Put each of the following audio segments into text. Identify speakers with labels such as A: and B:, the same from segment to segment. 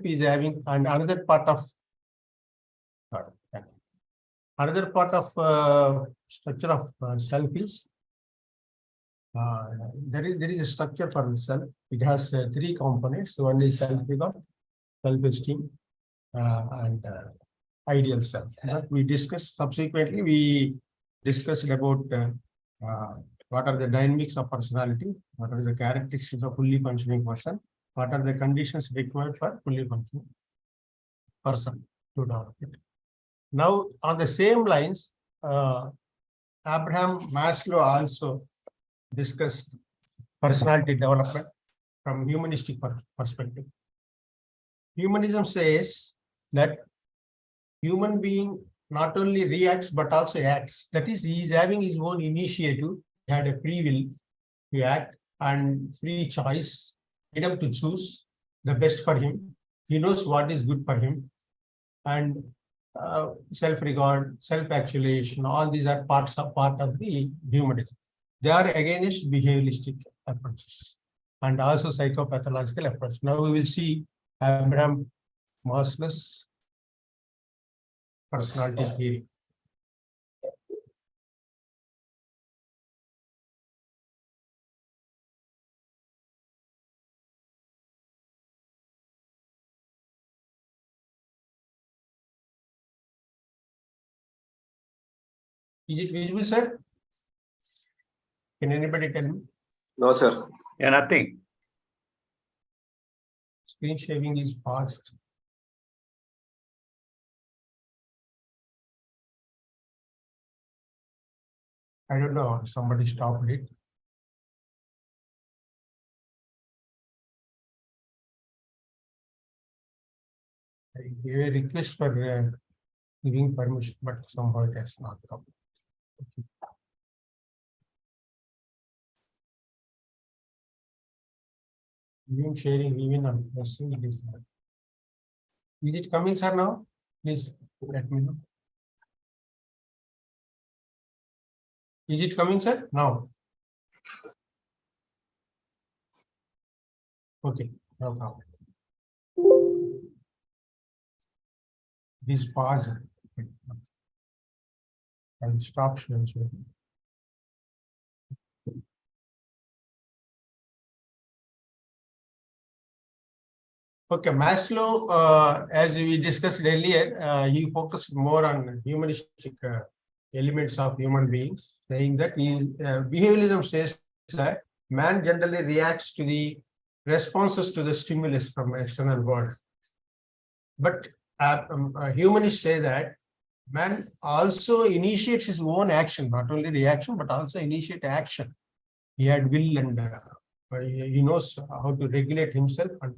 A: is having, and another part of structure of self is there is a structure for the self. It has three components. One is self-regard, self-esteem, and ideal self. That we discussed subsequently. We discussed about what are the dynamics of personality, what are the characteristics of fully functioning person, what are the conditions required for fully functioning person to develop it. Now, on the same lines, Abraham Maslow also discussed personality development from humanistic perspective. Humanism says that human being not only reacts but also acts. That is, he is having his own initiative. He had a free will to act and free choice, freedom to choose the best for him. He knows what is good for him, and self-regard, self-actualization. All these are part of the humanism. They are against behavioralistic approaches and also psychopathological approach. Now we will see Abraham Maslow's personality theory. Is it visible, sir? Can anybody tell me?
B: No, sir.
C: Yeah, nothing.
A: Screen sharing is paused. I don't know. Somebody stopped it. I gave a request for giving permission, but somehow it has not come. Okay. Even sharing, even on pressing it is not. Is it coming, sir, now? Please let me know. Is it coming, sir? Now. Okay, no problem. This pause. I will stop sharing. Okay, Maslow, as we discussed earlier, he focused more on humanistic elements of human beings, saying that behavioralism says that man generally reacts to the responses to the stimulus from external world. But humanists say that man also initiates his own action, not only reaction, but also initiate action. He had will and he knows how to regulate himself and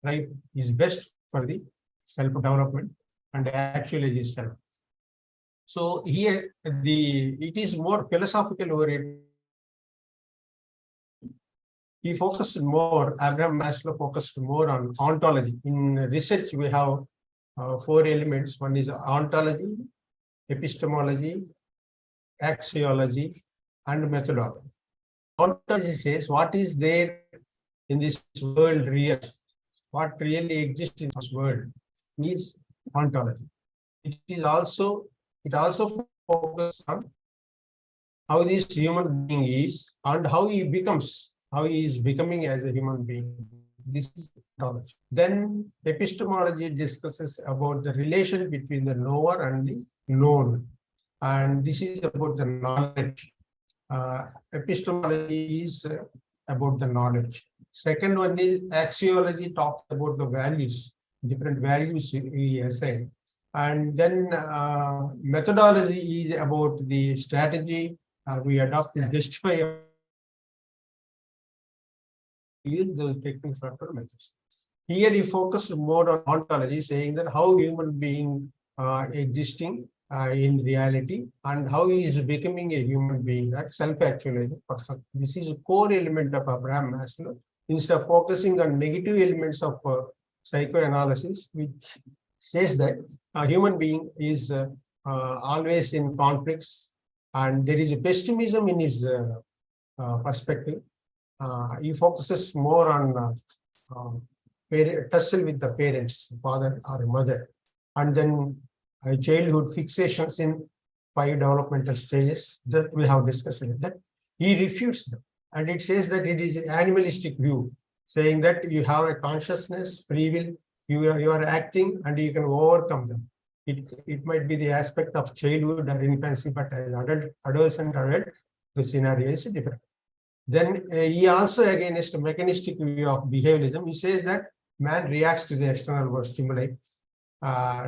A: try his best for the self-development and actualize himself. So here it is more philosophical oriented. He focused more, Abraham Maslow focused more on ontology. In research, we have 4 elements. One is ontology, epistemology, axiology, and methodology. Ontology says what is there in this world real, what really exists in this world needs ontology. It also focuses on how this human being is and how he is becoming as a human being. This is ontology. Then epistemology discusses about the relation between the knower and the known. And this is about the knowledge. Epistemology is about the knowledge. Second one is axiology, talks about the values, different values we assign. And then methodology is about the strategy we adopt to justify those techniques or methods. Here he focused more on ontology, saying that how human being existing in reality and how he is becoming a human being, that self-actualized person. This is a core element of Abraham Maslow. Instead of focusing on negative elements of psychoanalysis, which says that a human being is always in conflicts and there is a pessimism in his perspective. He focuses more on tussle with the parents, father or mother, and then childhood fixations in 5 developmental stages that we have discussed that he refutes them. And it says that it is an animalistic view, saying that you have a consciousness, free will, you are acting and you can overcome them. It might be the aspect of childhood or infancy, but as adolescent, the scenario is different. Then he also against a mechanistic view of behavioralism. He says that man reacts to the external world stimuli,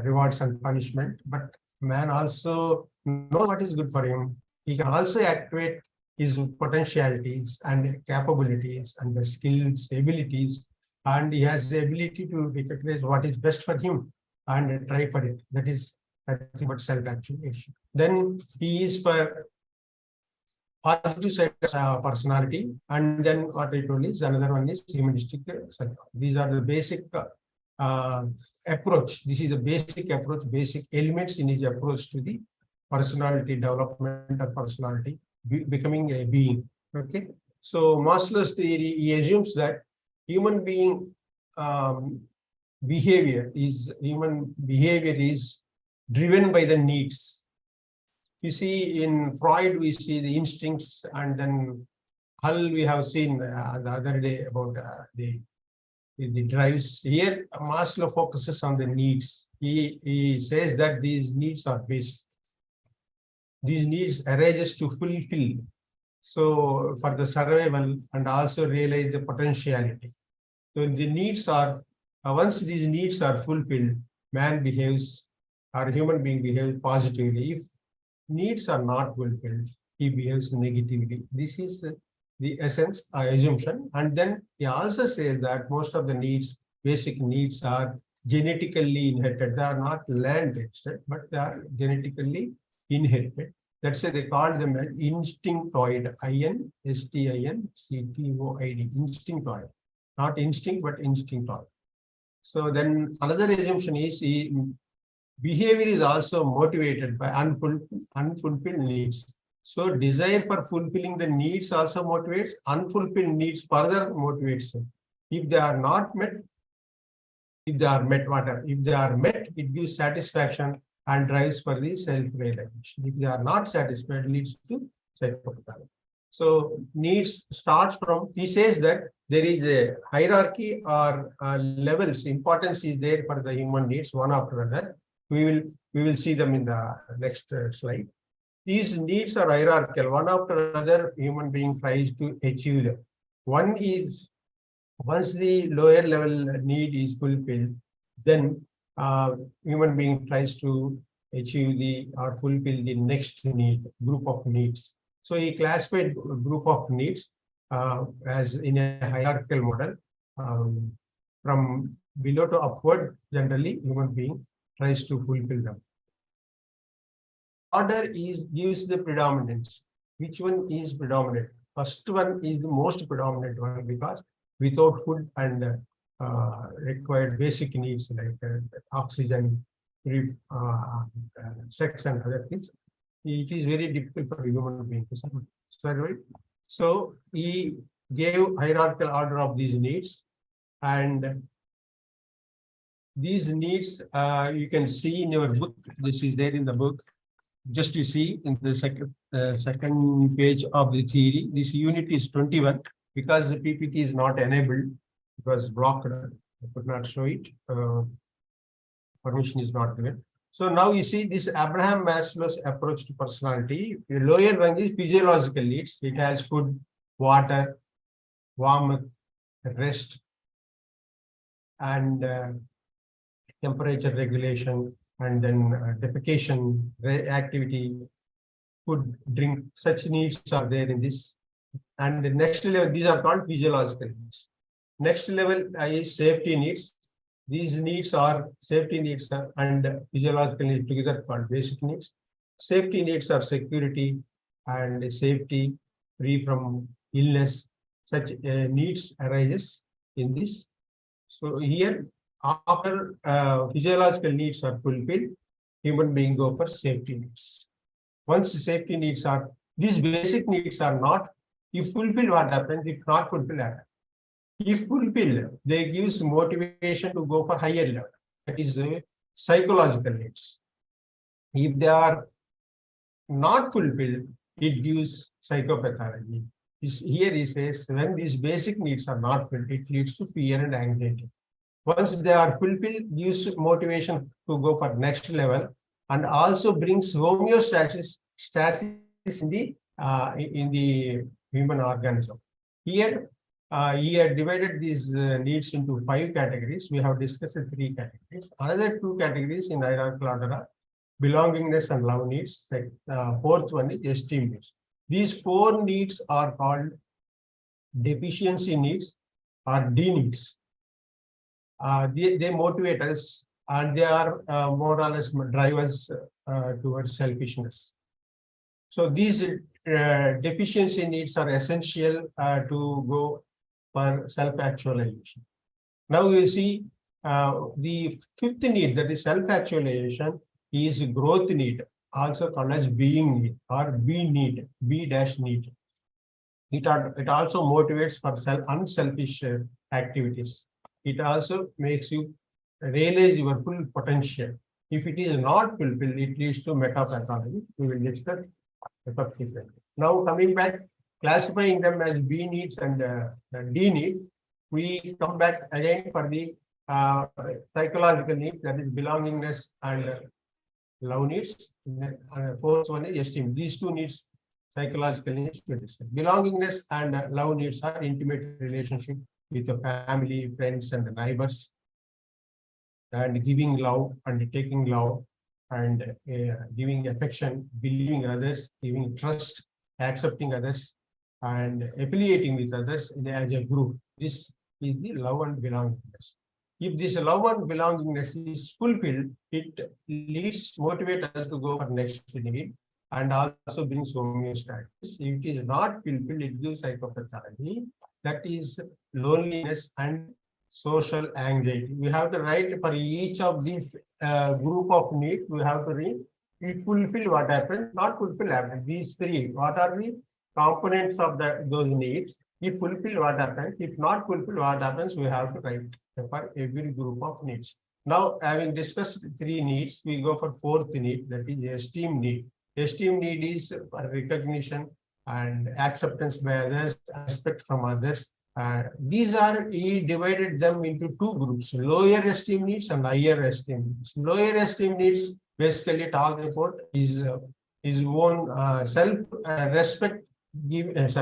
A: rewards and punishment, but man also knows what is good for him. He can also activate his potentialities and capabilities and the skills, abilities, and he has the ability to recognize what is best for him and try for it. That is nothing but self-actualization. Then he is for positive side personality, and then what I told is another one is humanistic psychology. These are the basic approach. This is the basic approach, basic elements in his approach to the personality development or personality becoming a being. Okay, so Maslow's theory, he assumes that human being behavior is driven by the needs. You see, in Freud, we see the instincts, and then Hull, we have seen the other day about the drives. Here, Maslow focuses on the needs. He says that these needs are basic. These needs arises to fulfill. So for the survival and also realize the potentiality. So the needs are, once these needs are fulfilled, man behaves, or human being behaves positively. If needs are not fulfilled, he behaves negatively. This is the essence, assumption. And then he also says that most of the needs, basic needs, are genetically inherited. They are not learned, but they are genetically inherited. That's why they call them as instinctoid, INSTINCTOID, instinctoid. Not instinct, but instinctoid. So then another assumption is behavior is also motivated by unfulfilled needs. So desire for fulfilling the needs also motivates, unfulfilled needs further motivates them. If they are not met, if they are met, it gives satisfaction and drives for the self-realization. If they are not satisfied, it leads to psychopathy. So needs starts from, he says that there is a hierarchy or levels, importance is there for the human needs, one after another. We will see them in the next slide. These needs are hierarchical. One after another, human being tries to achieve them. One is, once the lower level need is fulfilled, then human being tries to achieve or fulfill the next need, group of needs. So he classified group of needs as in a hierarchical model. From below to upward, generally, human being tries to fulfill them. Order gives the predominance. Which one is predominant? First one is the most predominant one, because without food and required basic needs like oxygen, sex and other things, it is very difficult for a human being to survive. So he gave hierarchical order of these needs, and these needs you can see in your book. This is there in the book. Just you see in the second page of the theory. This unit is 21. Because the PPT is not enabled, it was blocked. I could not show it. Permission is not given. So now you see this Abraham Maslow's approach to personality. The lower rank is physiological needs. It has food, water, warmth, rest, and temperature regulation, and then defecation, activity, food, drink. Such needs are there in this. And the next level, these are called physiological needs. Next level is safety needs. These needs are safety needs and physiological needs together called basic needs. Safety needs are security and safety, free from illness. Such needs arises in this. So here, after physiological needs are fulfilled, human being go for safety needs. Once safety needs are, these basic needs are not, if fulfilled, what happens? If not fulfilled, If fulfilled, they gives motivation to go for higher level. That is psychological needs. If they are not fulfilled, it gives psychopathology. Here he says when these basic needs are not filled, it leads to fear and anxiety. Once they are fulfilled, gives motivation to go for next level and also brings homeostasis in the human organism. Here, he had divided these needs into 5 categories. We have discussed 3 categories. Another 2 categories in hierarchical order are belongingness and love needs. Fourth one is esteem needs. These 4 needs are called deficiency needs or D needs. They motivate us and they are more or less drive us towards selfishness. So these deficiency needs are essential to go for self-actualization. Now we see the 5th need, that is self-actualization, is growth need, also called as being need or B need, B-need. It also motivates for unselfish activities. It also makes you realize your full potential. If it is not fulfilled, it leads to metapathology. We will discuss subsequently. Now coming back, classifying them as B needs and D needs, we come back again for the psychological needs, that is belongingness and love needs. Fourth one is esteem. These 2 needs, psychological needs, we discuss. Belongingness and love needs are intimate relationship with the family, friends, and the neighbors, and giving love and taking love, and giving affection, believing others, giving trust, accepting others, and affiliating with others as a group. This is the love and belongingness. If this love and belongingness is fulfilled, it motivates us to go for next need and also brings homeostasis. If it is not fulfilled, it gives psychopathology, that is loneliness and social anxiety. We have to write for each of these group of needs. We have to read. If fulfill, what happens? Not fulfill, happens. These 3, what are the components of those needs? If fulfill, what happens? If not fulfill, what happens? We have to write for every group of needs. Now, having discussed 3 needs, we go for 4th need, that is esteem need. Esteem need is for recognition and acceptance by others, respect from others. He divided them into 2 groups, lower esteem needs and higher esteem needs. Lower esteem needs basically talk about his own self-respect,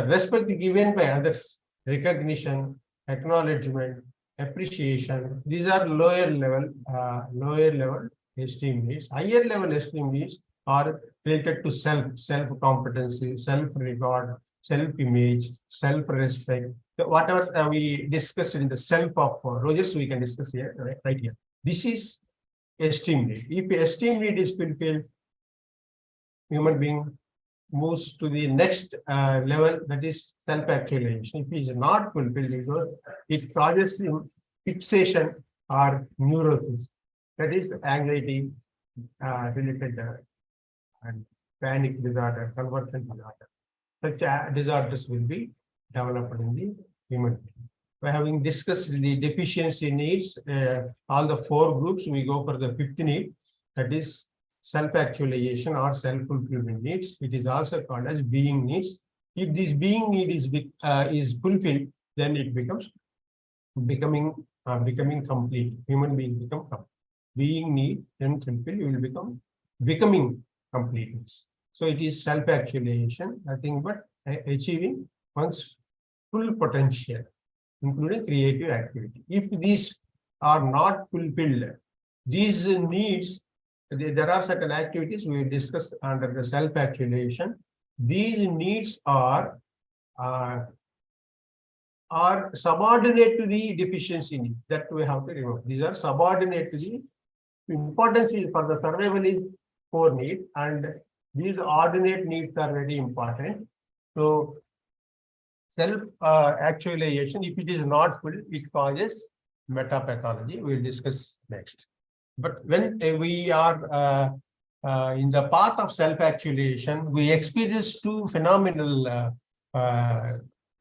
A: respect given by others, recognition, acknowledgement, appreciation. These are lower level esteem needs. Higher level esteem needs are related to self-competency, self-regard, self-image, self-respect. Whatever we discussed in the self of Rogers, we can discuss here, right here. This is esteem need. If esteem need is fulfilled, human being moves to the next level, that is self-actualization. If it is not fulfilled, it causes fixation or neurosis, that is anxiety related and panic disorder, conversion disorder. Such disorders will be developed in the human being. By having discussed the deficiency needs, all the 4 groups, we go for the 5th need, that is self-actualization or self-fulfillment needs. It is also called as being needs. If this being need is fulfilled, then it becomes becoming complete. Human being become complete. Being need and fulfilled, you will become becoming completeness. So it is self-actualization, nothing but achieving one's full potential, including creative activity. If these are not fulfilled, these needs, there are certain activities we discuss under the self-actualization. These needs are subordinate to the deficiency needs. That we have to remember. These are subordinate to the importance for the survival is 4 needs, and these ordinate needs are very important. So self-actualization, if it is not full, it causes metapathology. We will discuss next. But when we are in the path of self-actualization, we experience 2 phenomenal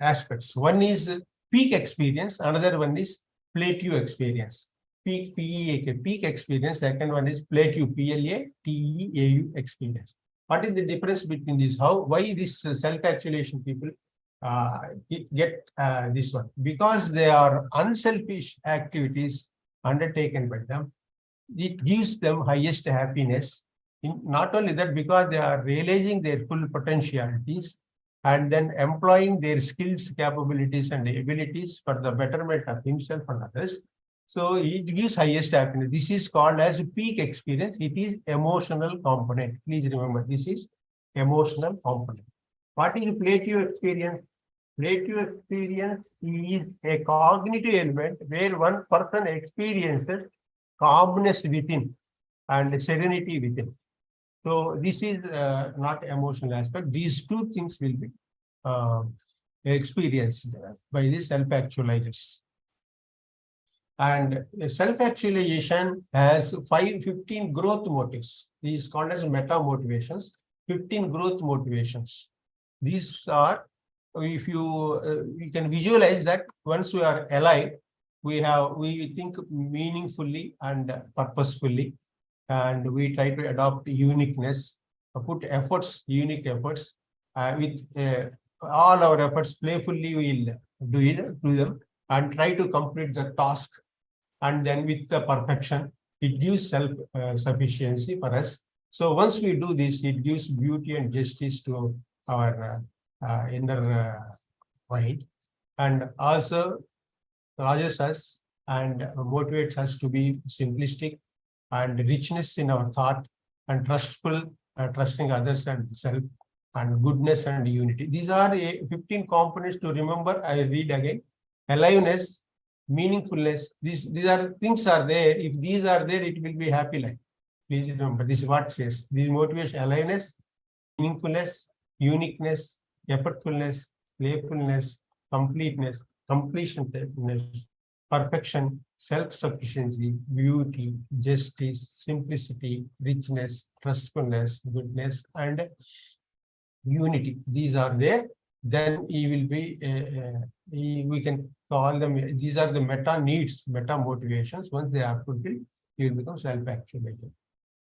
A: aspects. One is peak experience. Another one is plateau experience. Peak, PEAK, peak experience. Second one is plateau, PLATEAU experience. What is the difference between these? Why this self-actualization people get this one? Because they are unselfish activities undertaken by them. It gives them highest happiness. Not only that, because they are realizing their full potentialities and then employing their skills, capabilities, and abilities for the betterment of himself and others. So it gives highest happiness. This is called as a peak experience. It is emotional component. Please remember, this is emotional component. What is plateau experience? Plateau experience is a cognitive element where one person experiences calmness within and serenity within. So this is not emotional aspect. These two things will be experienced by the self-actualizers. And self-actualization has 15 growth motives. These is called as meta motivations, 15 growth motivations. These are, if you can visualize that once we are alive, we think meaningfully and purposefully, and we try to adopt uniqueness, put efforts, unique efforts, with all our efforts playfully we'll do them and try to complete the task. And then with the perfection, it gives self-sufficiency for us. So once we do this, it gives beauty and justice to our inner mind, and also causes us and motivates us to be simplistic and richness in our thought and trustful, trusting others and self, and goodness and unity. These are 15 components to remember. I read again. Aliveness, meaningfulness. These are things are there. If these are there, it will be happy life. Please remember, this is what it says. These motivation: aliveness, meaningfulness, uniqueness, effortfulness, playfulness, completeness, completionness, perfection, self-sufficiency, beauty, justice, simplicity, richness, trustfulness, goodness, and unity. These are there. Then he will be, we can call them, these are the meta needs, meta motivations. Once they are fulfilled, he will become self-actualized.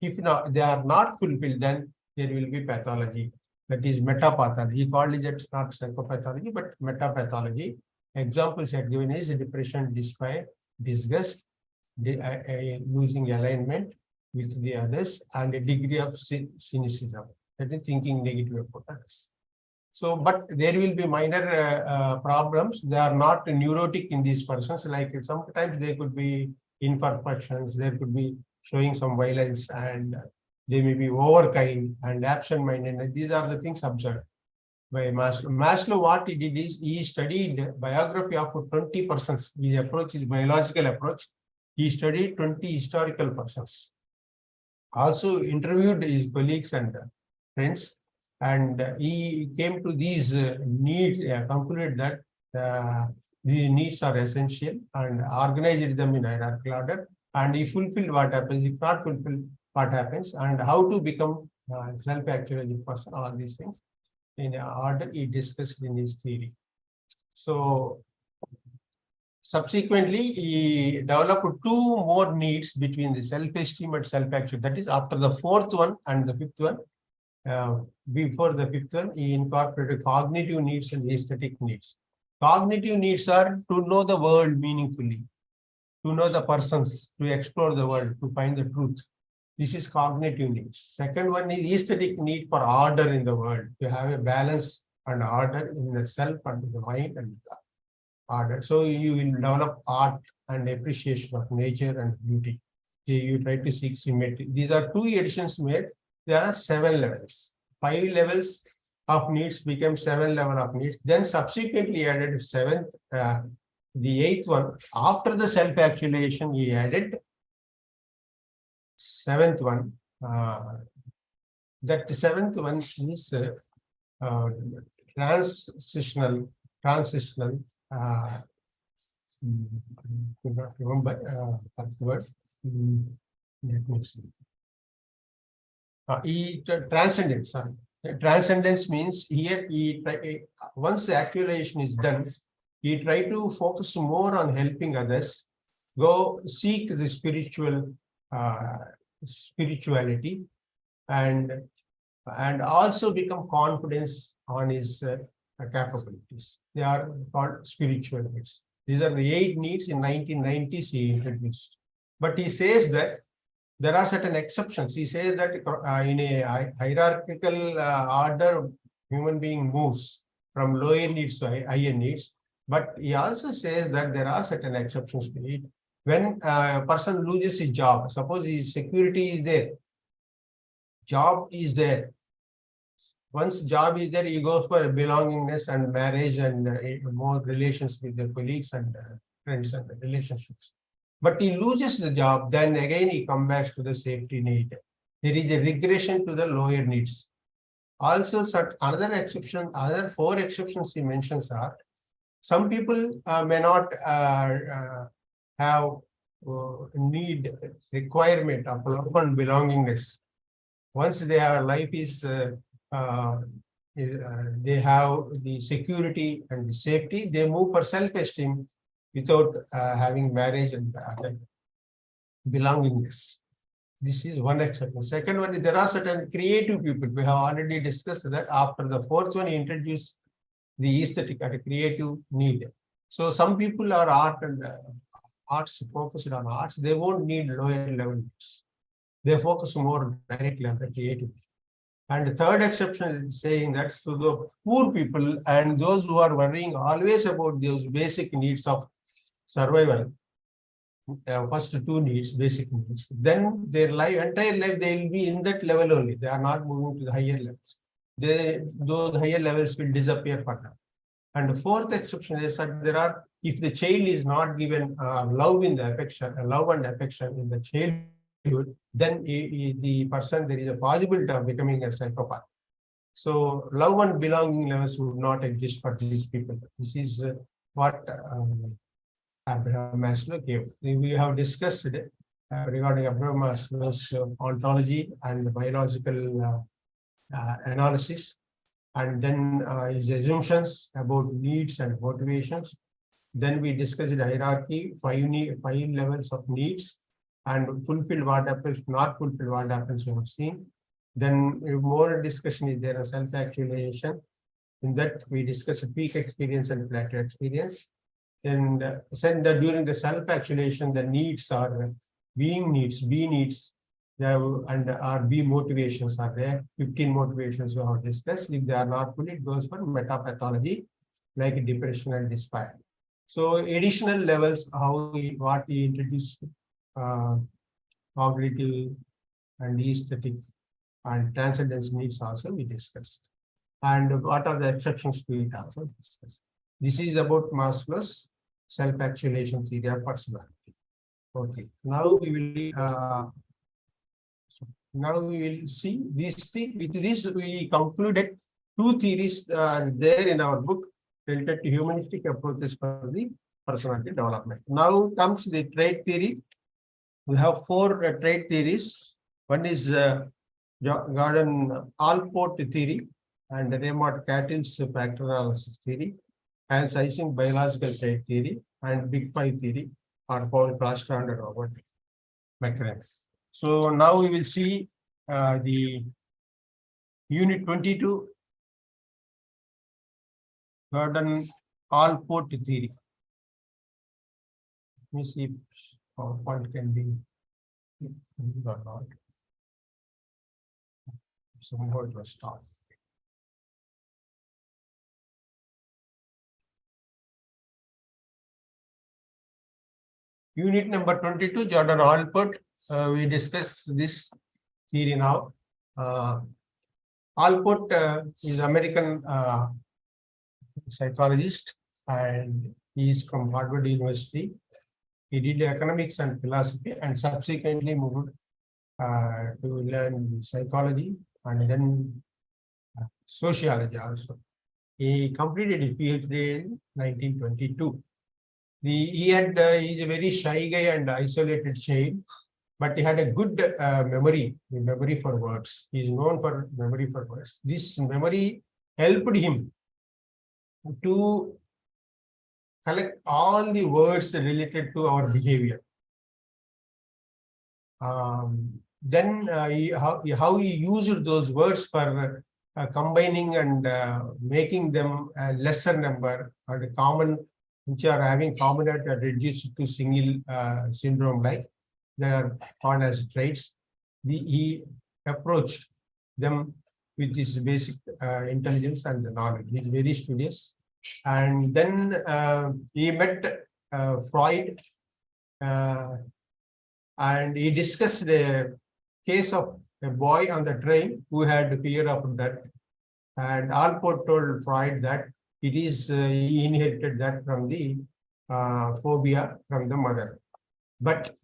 A: If not, they are not fulfilled, then there will be pathology. That is metapathology. He called it not psychopathology, but metapathology. Examples are given is depression, despair, disgust, losing alignment with the others, and a degree of cynicism. That is thinking negative about others. So, but there will be minor problems. They are not neurotic in these persons. Like sometimes they could be imperfections. There could be showing some violence, and they may be overkind and absent-minded. These are the things observed by Maslow. Maslow, what he did is he studied biography of 20 persons. His approach is biological approach. He studied 20 historical persons. Also interviewed his colleagues and friends, and he came to these needs, concluded that these needs are essential and organized them in hierarchical order. And he fulfilled what happens, if not fulfilled, what happens, and how to become self-actualized person, all these things in order he discussed in his theory. So subsequently, he developed two more needs between the self-esteem and self-actualization. That is, after the fourth one and the fifth one, before the fifth one, he incorporated cognitive needs and aesthetic needs. Cognitive needs are to know the world meaningfully, to know the persons, to explore the world, to find the truth. This is cognitive needs. Second one is aesthetic need for order in the world, to have a balance and order in the self and the mind and the order. So you will develop art and appreciation of nature and beauty. You try to seek symmetry. These are two editions made. There are 7 levels. 5 levels of needs became 7 level of needs. Then subsequently added 7th, the 8th one. After the self-actualization, he added 7th one. That 7th one is transitional. Could not remember that word. Let me see. Transcendence. Transcendence means here, once the actualization is done, he tried to focus more on helping others, go seek the spirituality, and also become confidence on his capabilities. They are called spiritual needs. These are the 8 needs in 1990s he introduced. But he says that there are certain exceptions. He says that in a hierarchical order, human being moves from lower needs to higher needs. But he also says that there are certain exceptions to it. When a person loses his job, suppose his security is there, job is there. Once job is there, he goes for belongingness and marriage and more relations with the colleagues and friends and relationships. But he loses the job, then again he comes back to the safety need. There is a regression to the lower needs. Also, another exception, other 4 exceptions he mentions are, some people may not have need requirement of love and belongingness. Once their life is they have the security and the safety, they move for self-esteem without having marriage and belongingness. This is one exception. Second one is there are certain creative people. We have already discussed that. After the 4th one, he introduced the aesthetic and creative need. So some people are art and arts focused on arts. They won't need lower level needs. They focus more directly on the creative. And the third exception is saying that so the poor people and those who are worrying always about those basic needs of survival, first 2 needs, basic needs, then their entire life they will be in that level only. They are not moving to the higher levels. Those higher levels will disappear for them. And the 4th exception is that if the child is not given love and affection in the childhood, then the person, there is a possibility of becoming a psychopath. So love and belonging levels would not exist for these people. This is what Abraham Maslow gave. We have discussed regarding Abraham Maslow's ontology and the biological analysis, and then his assumptions about needs and motivations. Then we discussed the hierarchy, 5 levels of needs, and fulfill what happens, not fulfill what happens, we have seen. Then more discussion is there on self-actualization. In that, we discuss peak experience and plateau experience. And said that during the self-actualization, the needs are being needs, B needs, and our B motivations are there. 15 motivations we have discussed. If they are not full, it goes for metapathology, like depression and despair. So additional levels, what we introduced, cognitive and aesthetic and transcendence needs also we discussed. And what are the exceptions to it also discussed. This is about Maslow's self-actualization theory of personality. Okay, now we will see these things. With this, we concluded 2 theories there in our book related to humanistic approaches for the personality development. Now comes the trait theory. We have 4 trait theories. One is Gordon Allport theory and Raymond Cattell's factor analysis theory, and Ising biological trait theory, and Big Five theory, or Paul Klostron and Robert McCrans. So now we will see the unit 22, Gordon Allport theory. Let me see if PowerPoint can be or not. Somehow it was stopped. Unit number 22, Jordan Allport. We discuss this theory now. Allport is American psychologist, and he is from Harvard University. He did economics and philosophy, and subsequently moved to learn psychology and then sociology also. He completed his PhD in 1922. He is a very shy guy and isolated child, but he had a good memory for words. He is known for memory for words. This memory helped him to collect all the words related to our behavior. Then how he used those words for combining and making them a lesser number or the common, which are having common at reduced to single syndrome like that are called as traits. He approached them with this basic intelligence and knowledge. He's very studious. And then he met Freud and he discussed a case of a boy on the train who had fear of death. And Alport told Freud that it is he inherited that from the phobia from the mother. But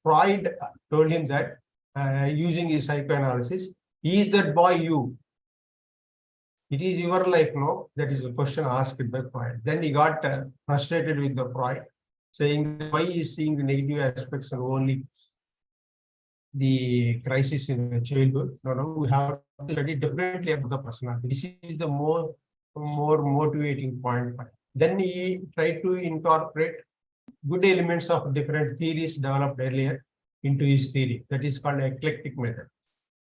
A: Freud told him that using his psychoanalysis, is that boy you? It is your life, no? That is a question asked by Freud. Then he got frustrated with the Freud, saying why he is seeing the negative aspects and only the crisis in the childhood. No, we have to study differently about the personality. This is the more motivating point. Then he tried to incorporate good elements of different theories developed earlier into his theory. That is called eclectic method.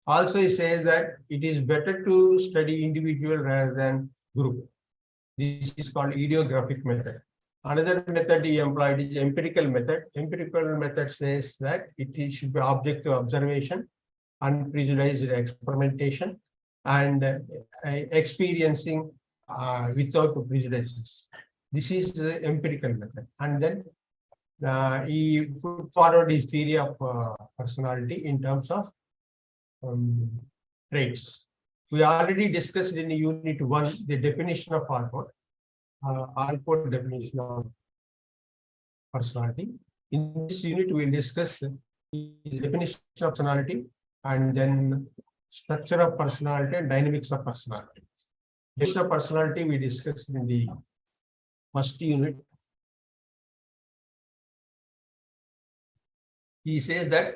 A: Also, he says that it is better to study individual rather than group. This is called ideographic method. Another method he employed is empirical method. Empirical method says that it should be objective observation, unprejudiced experimentation, and experiencing without prejudices. This is the empirical method. And then he put forward his theory of personality in terms of traits. We already discussed in unit 1 the definition of Alport. Alport definition of personality. In this unit, we will discuss the definition of personality and then structure of personality and dynamics of personality. Definition of personality we discussed in the first unit. He says that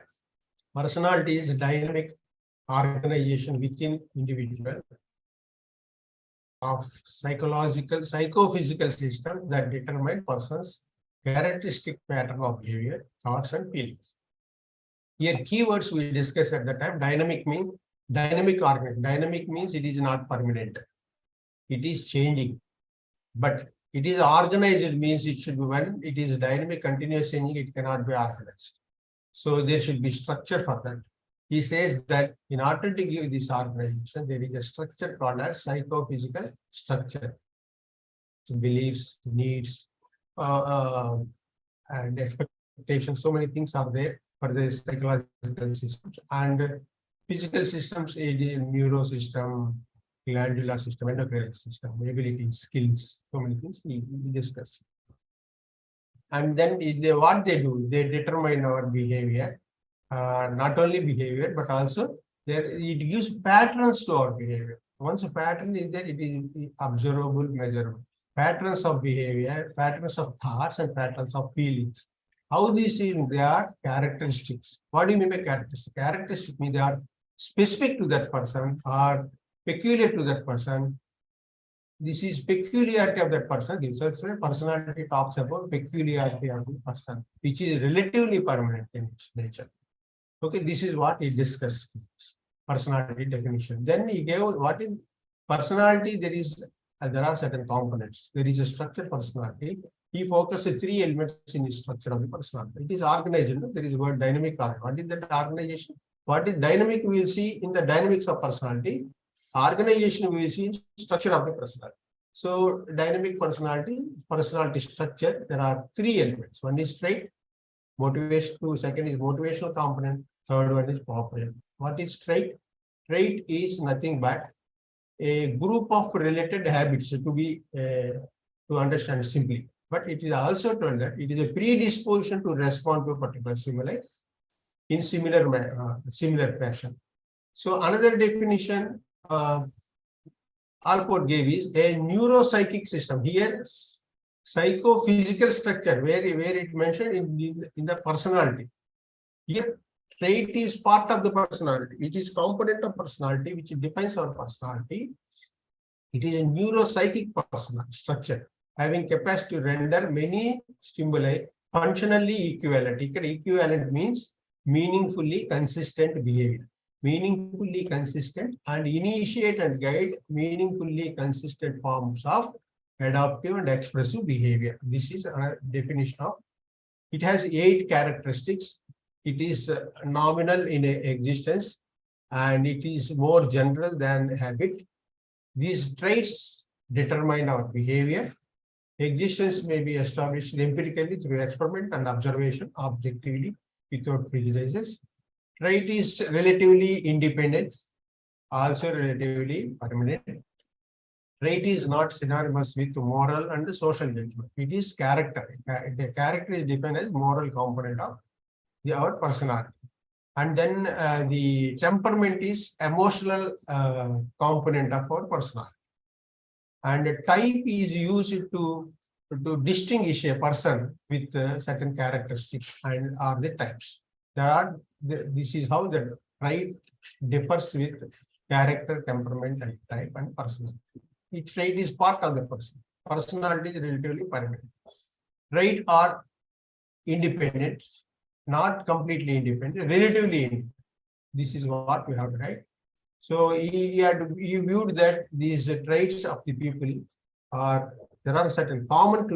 A: personality is a dynamic organization within individual of psychophysical systems that determine person's characteristic pattern of behavior, thoughts, and feelings. Here, keywords we discussed at the time. Dynamic means dynamic organization. Dynamic means it is not permanent. It is changing. But it is organized means it should be when it is dynamic, continuous changing, it cannot be organized. So there should be structure for that. He says that in order to give this organization, there is a structure called as psychophysical structure. Beliefs, needs, and expectations. So many things are there for the psychological systems. And physical systems, neuro system, glandular system, endocrine system, abilities, skills, so many things we discuss. And then what they do, they determine our behavior. Not only behavior, but also it gives patterns to our behavior. Once a pattern is there, it is observable, measurable. Patterns of behavior, patterns of thoughts, and patterns of feelings. How these things, they are characteristics. What do you mean by characteristics? Characteristics mean they are specific to that person or peculiar to that person. This is peculiarity of that person. So personality talks about peculiarity of the person, which is relatively permanent in its nature. Okay, this is what he discussed, personality definition. Then he gave what is personality. There are certain components. There is a structured personality. He focused on 3 elements in the structure of the personality. It is organized. There is a word dynamic. What is that organization? What is dynamic? We will see in the dynamics of personality. Organization we will see in structure of the personality. So dynamic personality structure. There are 3 elements. One is trait. Motivation, second is motivational component, third one is property. What is trait? Trait is nothing but a group of related habits to understand simply. But it is also told that it is a predisposition to respond to a particular stimuli in similar fashion. So another definition Alport gave is a neuropsychic system. Here psychophysical structure, where it mentioned in the personality. Here, trait is part of the personality, which is component of personality, which defines our personality. It is a neuropsychic personality structure. having capacity to render many stimuli functionally equivalent. Equivalent means meaningfully consistent behavior. Meaningfully consistent and initiate and guide meaningfully consistent forms of adaptive and expressive behavior. This is a definition of. It has 8 characteristics. It is nominal in existence and it is more general than habit. These traits determine our behavior. Existence may be established empirically through experiment and observation, objectively, without prejudices. Trait is relatively independent, also relatively permanent. Trait is not synonymous with moral and social judgment. It is character. The character is defined as moral component of our personality. And then the temperament is emotional component of our personality. And type is used to distinguish a person with certain characteristics and are the types. This is how the trait differs with character, temperament, and type and personality. Each trait is part of the person. Personality is relatively permanent. Trait are independent, not completely independent, relatively independent. This is what we have to write. So he viewed that these traits of the people there are certain common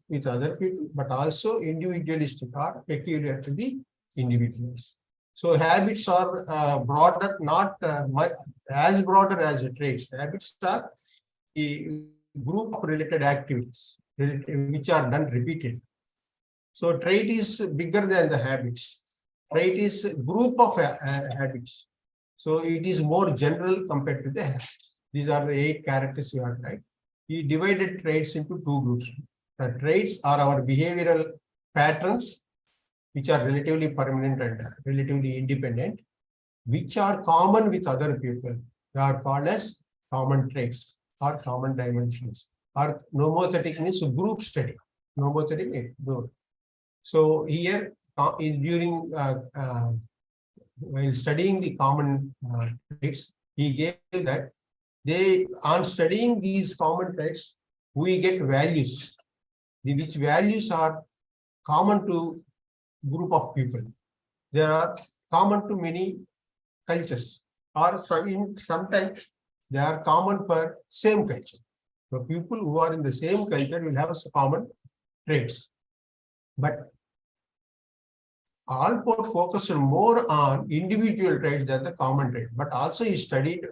A: with other people, but also individualistic or peculiar to the individuals. So habits are broader, not as broader as the traits. Habits are a group of related activities which are done repeatedly. So trait is bigger than the habits. Trait is a group of habits. So it is more general compared to the habits. These are the 8 characters you have, right? He divided traits into 2 groups. The traits are our behavioral patterns, which are relatively permanent and relatively independent, which are common with other people. They are called as common traits or common dimensions. Or nomothetic means group study. Nomothetic means group. So here, during while studying the common traits, he gave that on studying these common traits, we get values, which values are common to group of people. They are common to many cultures, or sometimes they are common for same culture. So people who are in the same culture will have common traits. But Alport focused more on individual traits than the common trait, but also he studied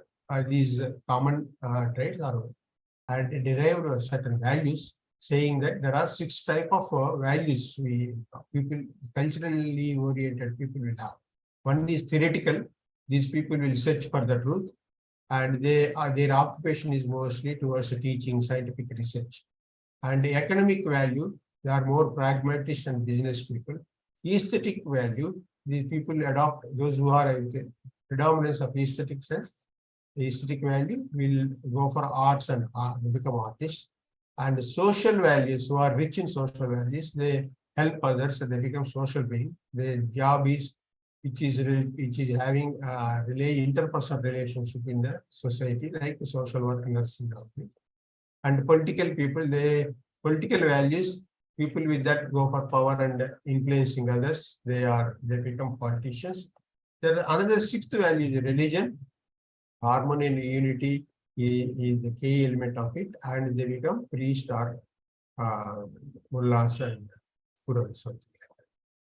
A: these common traits and derived certain values, saying that there are 6 types of values people, culturally oriented people will have. One is theoretical. These people will search for the truth, and their occupation is mostly towards teaching, scientific research. And the economic value, they are more pragmatist and business people. Aesthetic value, these people adopt those who are predominance of aesthetic sense. Aesthetic value will go for arts and become artists. And the social values, who are rich in social values, they help others, so they become social beings. Their job is which is having interpersonal relationship in the society, like the social work, nursing. And political people, political values, people with that go for power and influencing others. They become politicians. There are another 6th value is religion. Harmony and unity is the key element of it, and they become priest or mullahs and purohits.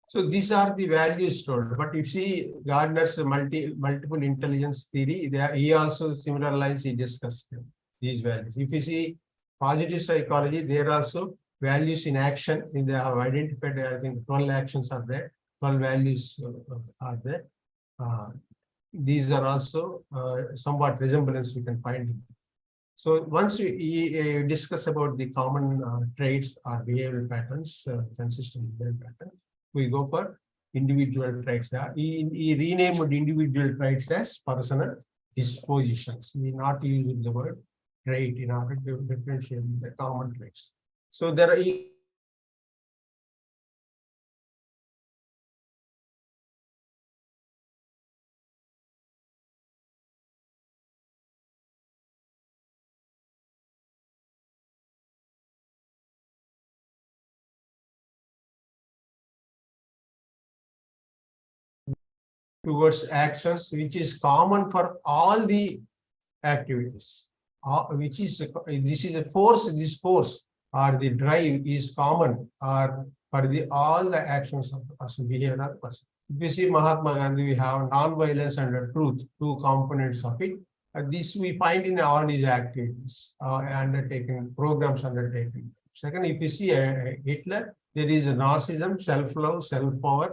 A: So these are the values told. But if you see Gardner's multiple intelligence theory, he also similar lines he discussed these values. If you see positive psychology, there are also values in action. They have identified, I think 12 actions are there, 12 values are there. These are also somewhat resemblance we can find. So once we discuss about the common traits or behavioral patterns, consistent behavioral patterns, we go for individual traits. He renamed individual traits as personal dispositions. We not using the word trait in order to differentiate the common traits. So there are towards actions which is common for all the activities, which is this is a force. This force or the drive is common or for the all the actions of the person, behavior of the person. If you see Mahatma Gandhi, we have non-violence and truth, two components of it. This we find in all these activities undertaken, programs undertaken. Second, if you see Hitler, there is a narcissism, self-love, self-power,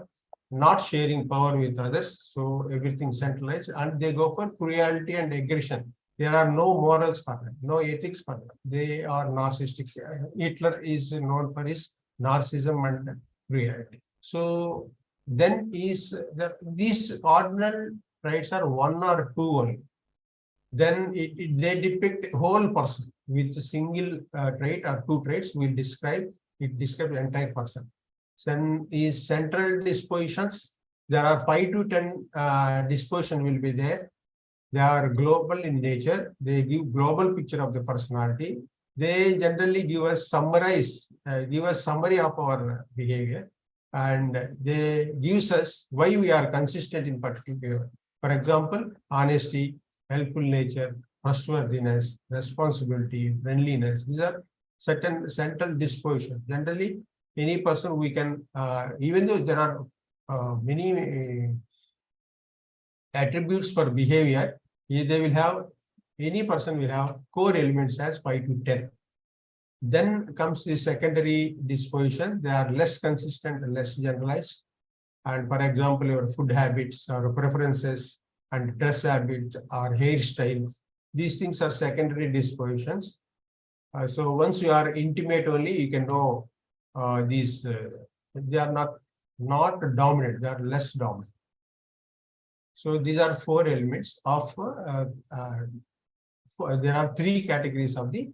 A: not sharing power with others. So everything centralized, and they go for cruelty and aggression. There are no morals for them, no ethics for them. They are narcissistic. Hitler is known for his narcissism and cruelty. So then these cardinal traits are one or two only. Then they depict the whole person with a single trait or two traits. Will describe the entire person. Then is central dispositions. There are 5 to 10 disposition will be there. They are global in nature. They give global picture of the personality. They generally give us summary of our behavior, and they gives us why we are consistent in particular behavior. For example, honesty, helpful nature, trustworthiness, responsibility, friendliness. These are certain central dispositions. Generally, any person we can, even though there are many attributes for behavior, they will have, any person will have core elements as 5 to 10. Then comes the secondary disposition. They are less consistent and less generalized. And for example, your food habits or preferences and dress habits or hairstyle, these things are secondary dispositions. So once you are intimate only, you can know these. They are not dominant. They are less dominant. So these are 4 elements of. There are 3 categories of the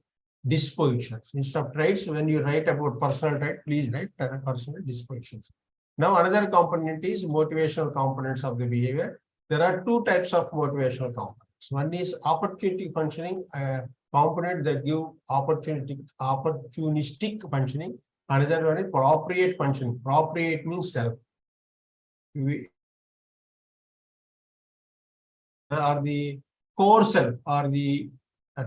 A: dispositions. Instead of traits, when you write about personal trait, please write personal dispositions. Now another component is motivational components of the behavior. There are 2 types of motivational components. One is opportunity functioning, component that give opportunistic functioning. Another one is appropriate functioning. Appropriate means self. Or the core self, or the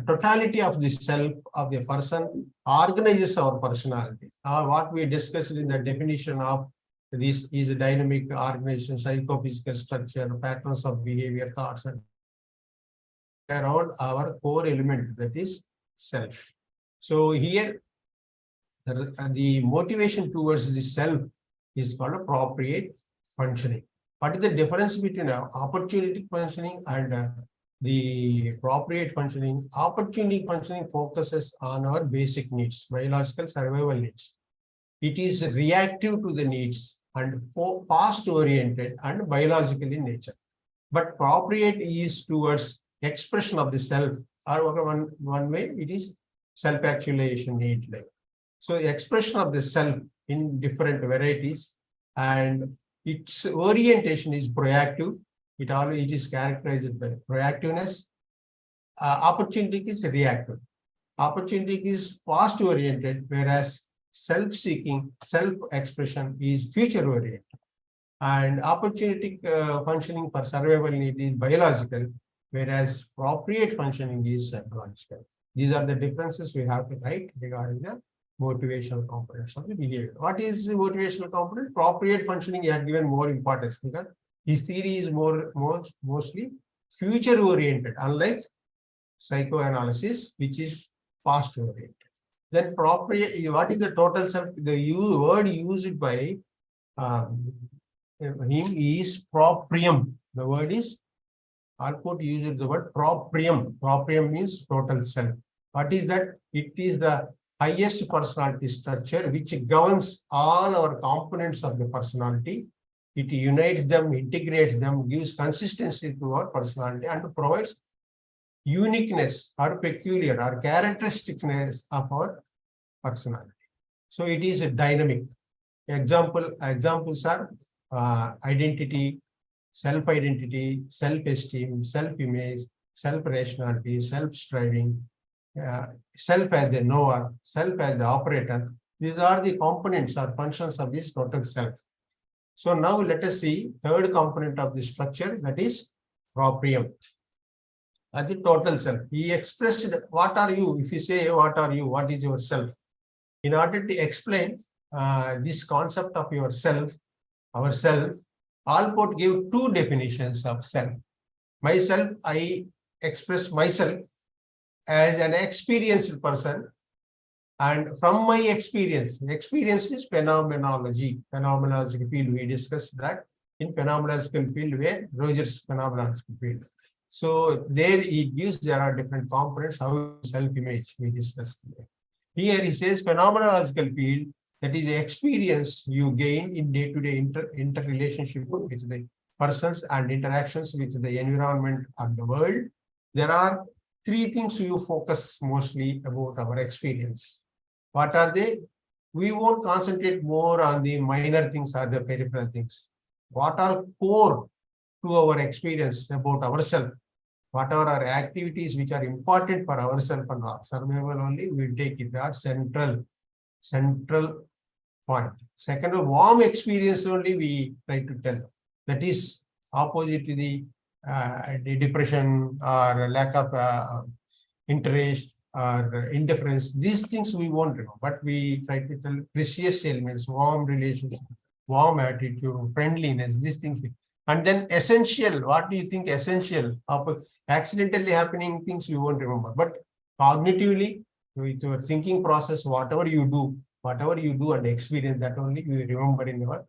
A: totality of the self of the person organizes our personality. Or what we discussed in the definition of this is a dynamic organization, psychophysical structure, patterns of behavior, thoughts, and around our core element, that is self. So here the motivation towards the self is called appropriate functioning. What is the difference between opportunistic functioning and the appropriate functioning? Opportunistic functioning focuses on our basic needs, biological survival needs. It is reactive to the needs and past-oriented and biological in nature. But appropriate is towards expression of the self, or one way it is self-actualization need. So expression of the self in different varieties, and its orientation is proactive. It is characterized by proactiveness. Opportunity is reactive. Opportunity is past oriented, whereas self-seeking, self-expression is future oriented. And opportunity functioning for survival need is biological, whereas appropriate functioning is psychological. These are the differences we have to write regarding the motivational components of the behavior. What is the motivational component? Appropriate functioning you have given more importance, because his theory is mostly future oriented, unlike psychoanalysis, which is past oriented. Then appropriate, what is the total self? The word used by him is proprium. The word is, Alport uses the word proprium. Proprium means total self. What is that? It is the highest personality structure which governs all our components of the personality. It unites them, integrates them, gives consistency to our personality, and provides uniqueness or peculiar or characteristics of our personality. So it is a dynamic. Examples are identity, self-identity, self-esteem, self-image, self-rationality, self-striving, self as the knower, self as the operator. These are the components or functions of this total self. So now let us see third component of the structure, that is proprium. The total self. He expressed what are you? If you say what are you, what is yourself? In order to explain this concept of yourself, ourself, Allport gave two definitions of self. Myself, I express myself as an experienced person, and from my experience is phenomenology. Phenomenological field, we discussed that in phenomenological field, where Rogers phenomenological field. So there there are different components, how self-image we discussed there. Here he says phenomenological field, that is the experience you gain in day-to-day interrelationship with the persons and interactions with the environment and the world. There are three things you focus mostly about our experience. What are they? We won't concentrate more on the minor things or the peripheral things. What are core to our experience about ourselves? What are our activities which are important for ourselves and our survival only, we will take it as central point. Second, a warm experience only we try to tell. That is opposite to the depression or lack of interest or indifference. These things we won't remember, but we try to tell precious elements, warm relationship, warm attitude, friendliness, these things. And then essential, what do you think essential? Accidentally happening things you won't remember, but cognitively, with your thinking process, whatever you do and experience, that only you remember in your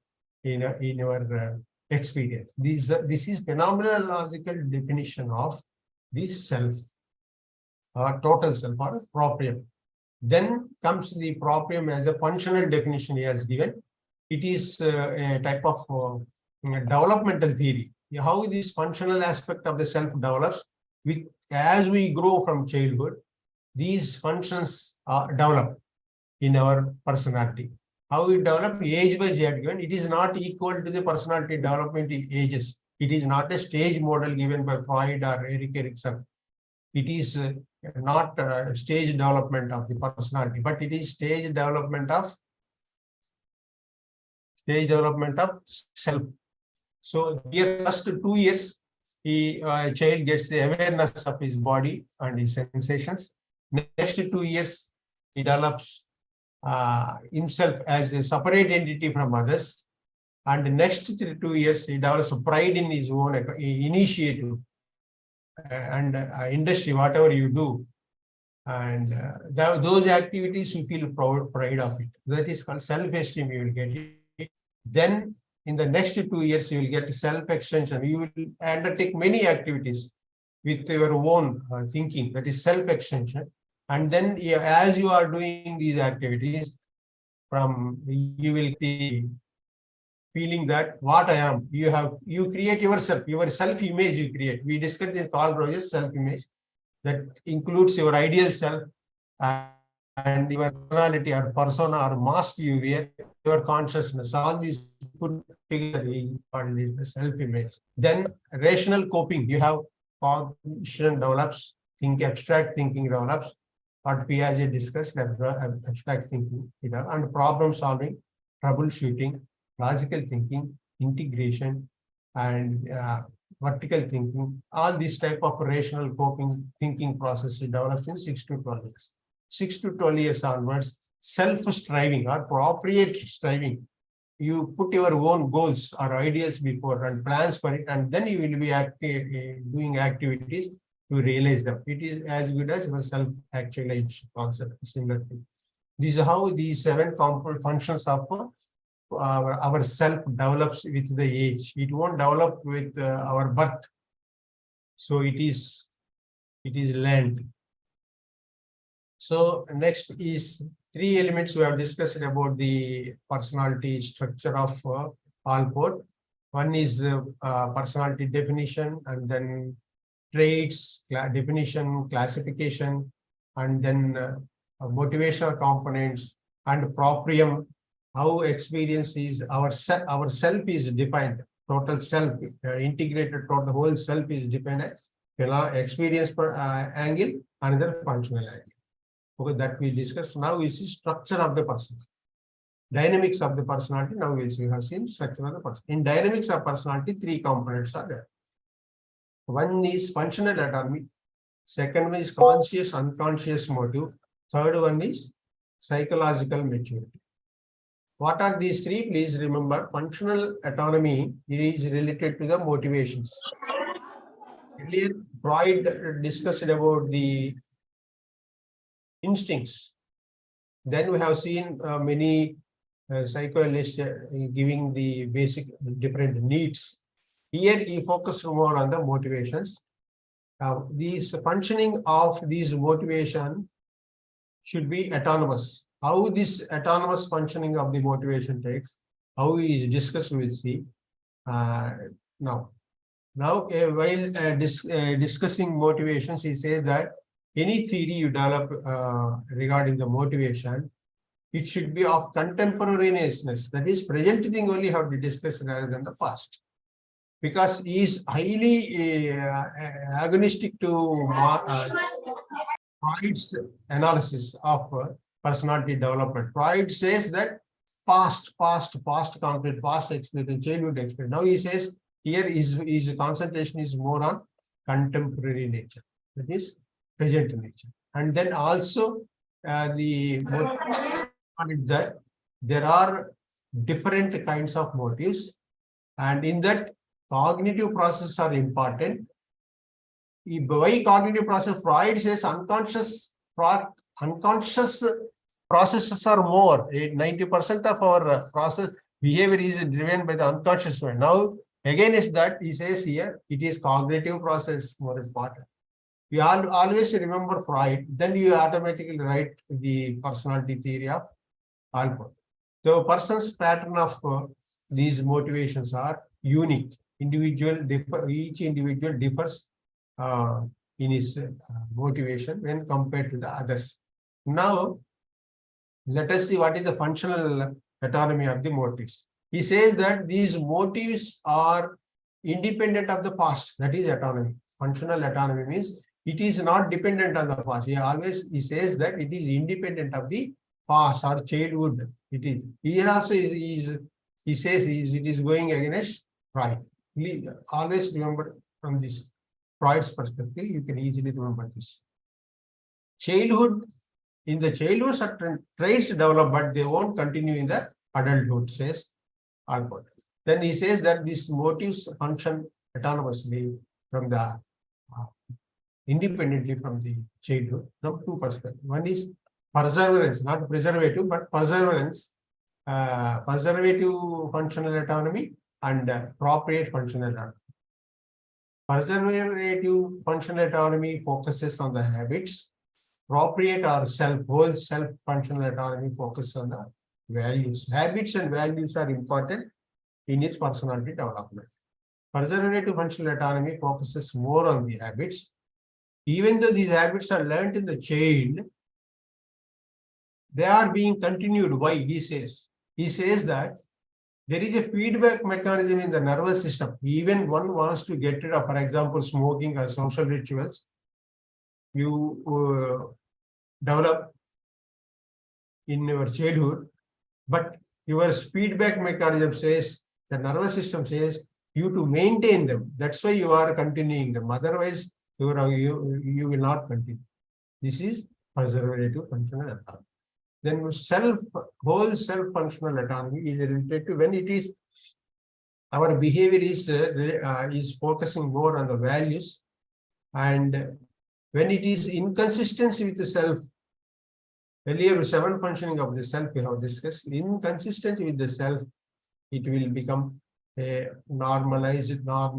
A: experience. This is phenomenological definition of this self, or total self, or proprium. Then comes the proprium as a functional definition he has given. It is a type of developmental theory. How this functional aspect of the self develops as we grow from childhood. These functions are developed in our personality. How we develop age by age given, it is not equal to the personality development in ages. It is not a stage model given by Freud or Erik Erikson. It is not stage development of the personality, but it is stage development of self. So here first 2 years, a child gets the awareness of his body and his sensations. Next 2 years, he develops himself as a separate entity from others. And the next 2 years, he develops pride in his own initiative and industry, whatever you do. And those activities, you feel pride of it. That is called self-esteem, you will get it. Then in the next 2 years, you will get self-extension. You will undertake many activities with your own thinking, that is self-extension. And then as you are doing these activities, you will be feeling that what I am, you create yourself, your self-image you create. We discussed in Carl Rogers self-image that includes your ideal self and your personality or persona or mask you wear, your consciousness, all these put together, we call it the self-image. Then rational coping, you have cognition develops, abstract thinking develops, what Piaget discussed, abstract thinking, and problem solving, troubleshooting, logical thinking, integration, and vertical thinking. All this type of rational coping thinking process develops in 6 to 12 years. 6 to 12 years onwards, self-striving or appropriate striving. You put your own goals or ideals before and plans for it, and then you will be doing activities to realize them. It is as good as your self-actualization concept, similar thing. This is how these 7 component functions of our self develops with the age. It won't develop with our birth. So it is learned. So next is 3 elements we have discussed about the personality structure of Allport. One is personality definition, and then traits, definition, classification, and then motivational components, and proprium, how experience is, our self is defined, total self, integrated total whole self is defined as experience per angle, another functional angle. Okay, that we discussed. Now we see structure of the person. Dynamics of the personality. Now we have seen structure of the person. In dynamics of personality, three components are there. One is functional autonomy. Second one is conscious, unconscious motive. Third one is psychological maturity. What are these three? Please remember, functional autonomy is related to the motivations. Earlier, Freud discussed about the instincts. Then we have seen many psychoanalysts giving the basic different needs. Here, he focused more on the motivations. These functioning of these motivation should be autonomous. How this autonomous functioning of the motivation takes, how is discussed, we'll see now. Now, while discussing motivations, he says that any theory you develop regarding the motivation, it should be of contemporaneousness. That is, present thing only have to discuss rather than the past. Because he is highly agonistic to Freud's analysis of personality development. Freud says that past concrete, past experience, childhood experience. Now he says here his concentration is more on contemporary nature, that is present nature. And then also that there are different kinds of motives, and in that cognitive processes are important. Why cognitive process? Freud says unconscious processes are more. 90% of our process behavior is driven by the unconscious mind. Now, again, it's that he says here, it is cognitive process more important. You always remember Freud, then you automatically write the personality theory of Alport. So, person's pattern of these motivations are unique. Each individual differs in his motivation when compared to the others. Now, let us see what is the functional autonomy of the motives. He says that these motives are independent of the past. That is autonomy. Functional autonomy means it is not dependent on the past. He says that it is independent of the past or childhood. It is. Here also he says it is going against Freud. Always remember from this Freud's perspective, you can easily remember this. Childhood, in the childhood, certain traits develop, but they won't continue in the adulthood, says Alport. Then he says that these motives function autonomously from the independently from the childhood from two perspectives. One is perseverance, not preservative, but perseverance, preservative functional autonomy and appropriate functional autonomy. Preservative functional autonomy focuses on the habits. Appropriate or whole self functional autonomy focuses on the values. Habits and values are important in its personality development. Preservative functional autonomy focuses more on the habits. Even though these habits are learned in the child, they are being continued. Why? He says that there is a feedback mechanism in the nervous system. Even one wants to get rid of, for example, smoking or social rituals. You develop in your childhood, but your feedback mechanism says, the nervous system says you to maintain them. That's why you are continuing them. Otherwise, you will not continue. This is preservative functional autonomy. Then whole self functional autonomy is related to when it is our behavior is focusing more on the values, and when it is inconsistency with the self. Earlier, 7 functioning of the self we have discussed. Inconsistent with the self, it will become a normalized, not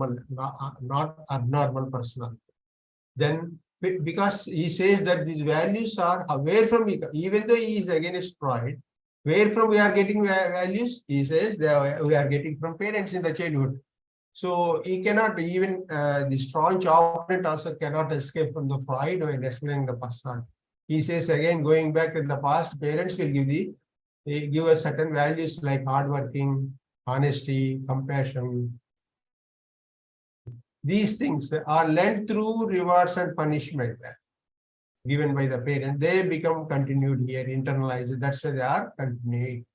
A: abnormal personality. Then, because he says that these values are where from, even though he is against Freud, where from we are getting values? He says that we are getting from parents in the childhood. So he cannot, even the strong opponent also cannot escape from the Freud when explaining the personality. He says again, going back in the past, parents will give us certain values like hardworking, honesty, compassion. These things are learned through rewards and punishment given by the parent. They become continued here, internalized. That's why they are continuing.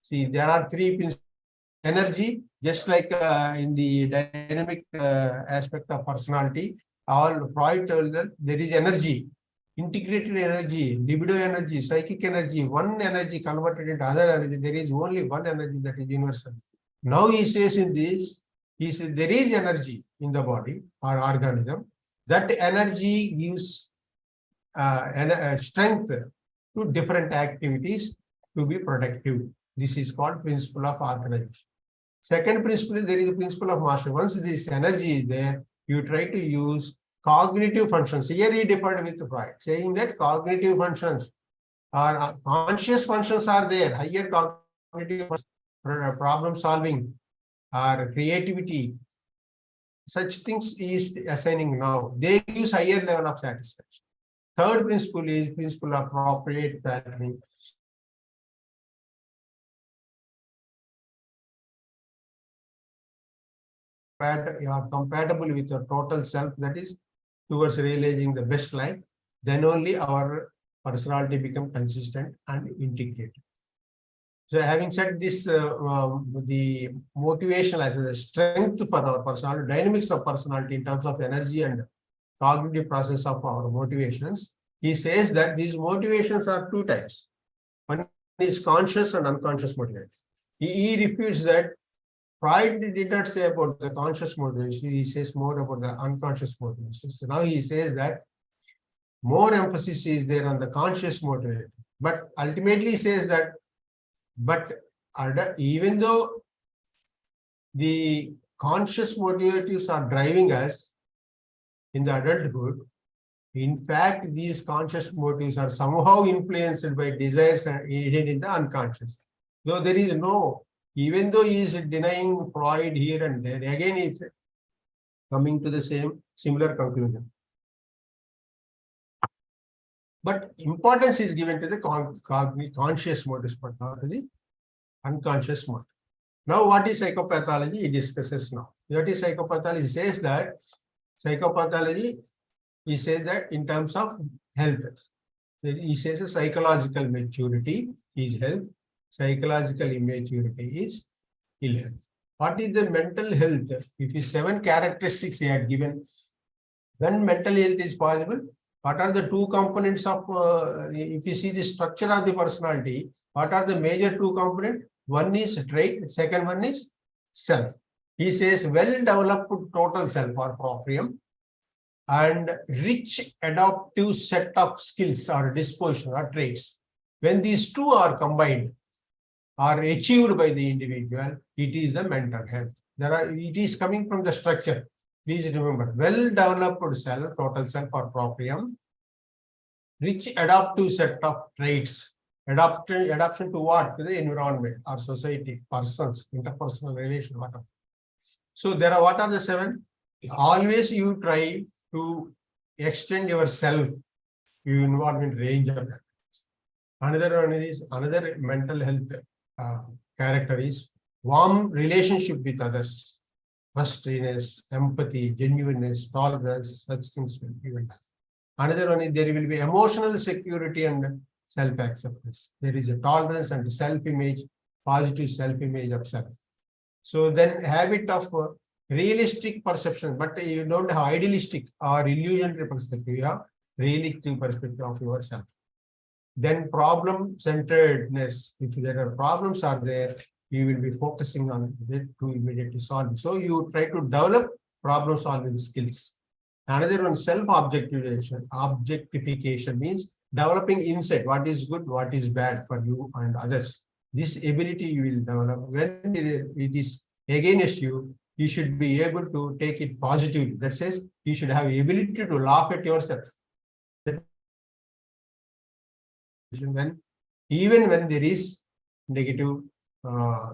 A: See, there are three principles. Energy, just like in the dynamic aspect of personality, all Freud told that there is energy, integrated energy, libido energy, psychic energy, one energy converted into other energy. There is only one energy that is universal. Now he says in this, he says there is energy in the body or organism. That energy gives strength to different activities to be productive. This is called principle of organization. Second principle is there is a principle of mastery. Once this energy is there, you try to use cognitive functions. Here he differed with Freud, saying that cognitive functions or conscious functions are there. Higher cognitive problem solving or creativity, such things is assigning now. They use higher level of satisfaction. Third principle is principle of appropriate patterning. You are compatible with your total self, that is towards realizing the best life, then only our personality become consistent and integrated. So having said this, the motivation as a strength for our personality, dynamics of personality in terms of energy and cognitive process of our motivations, he says that these motivations are two types. One is conscious and unconscious motivation. He refutes that Freud did not say about the conscious motivation, he says more about the unconscious motivation. So now he says that more emphasis is there on the conscious motivation. But ultimately he says that, but even though the conscious motivators are driving us in the adulthood, in fact, these conscious motives are somehow influenced by desires hidden in the unconscious. Though there is no, even though he is denying Freud here and there, again he is coming to the similar conclusion. But importance is given to the conscious motives, but not to the unconscious motive. Now, what is psychopathology? He discusses now. What is psychopathology? He says that psychopathology, he says that in terms of health. He says a psychological maturity is health, psychological immaturity is ill health. What is the mental health? If is 7 characteristics he had given, when mental health is possible, what are the two components of, if you see the structure of the personality, what are the major two components? One is trait, second one is self. He says well-developed total self or proprium and rich adaptive set of skills or disposition or traits. When these two are combined or achieved by the individual, it is the mental health. It is coming from the structure. Please remember, well-developed self, total self or proprium, rich adaptive set of traits, adaptation to what? To the environment or society, persons, interpersonal relation, whatever. So there are, what are the 7? Always you try to extend yourself, you involve in range of activities. Another one is, another mental health character is warm relationship with others, trustworthiness, empathy, genuineness, tolerance, such things will be given. Another one is there will be emotional security and self-acceptance. There is a tolerance and self-image, positive self-image of self. So then habit of realistic perception, but you don't have idealistic or illusionary perspective, you have realistic perspective of yourself. Then problem-centeredness, if there are problems are there, you will be focusing on it to immediately solve. So you try to develop problem-solving skills. Another one, self-objectification. Objectification means developing insight, what is good, what is bad for you and others. This ability you will develop. When it is against you, you should be able to take it positively. That says you should have the ability to laugh at yourself. Even when there is negative